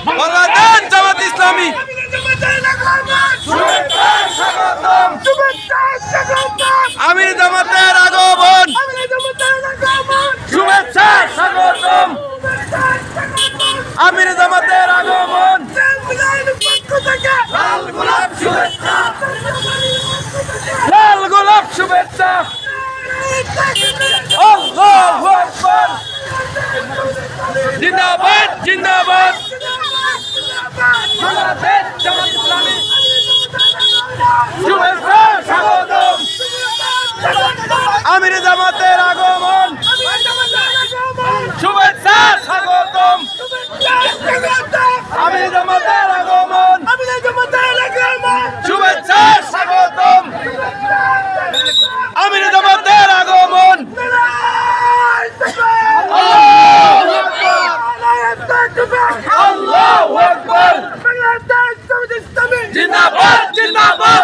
বাংলাদেশ জামাত ইসলামী আমির জামাতের আগমন শুভেচ্ছা স্বাগতম আমির জামাতের আগমন লাল গোলাপ শুভেচ্ছা আল্লাহু আকবার জিন্দাবাদ জিন্দাবাদ বাংলাদেশ জামাত ইসলামী শুভেচ্ছা স্বাগতম আমির জামাতের আগমন শুভেচ্ছা স্বাগতম আমির জামাতের আগমন শুভেচ্ছা স্বাগতম আমির জামাতের আগমন আল্লাহু আকবার জিন্দাবাদ জিন্দাবাদ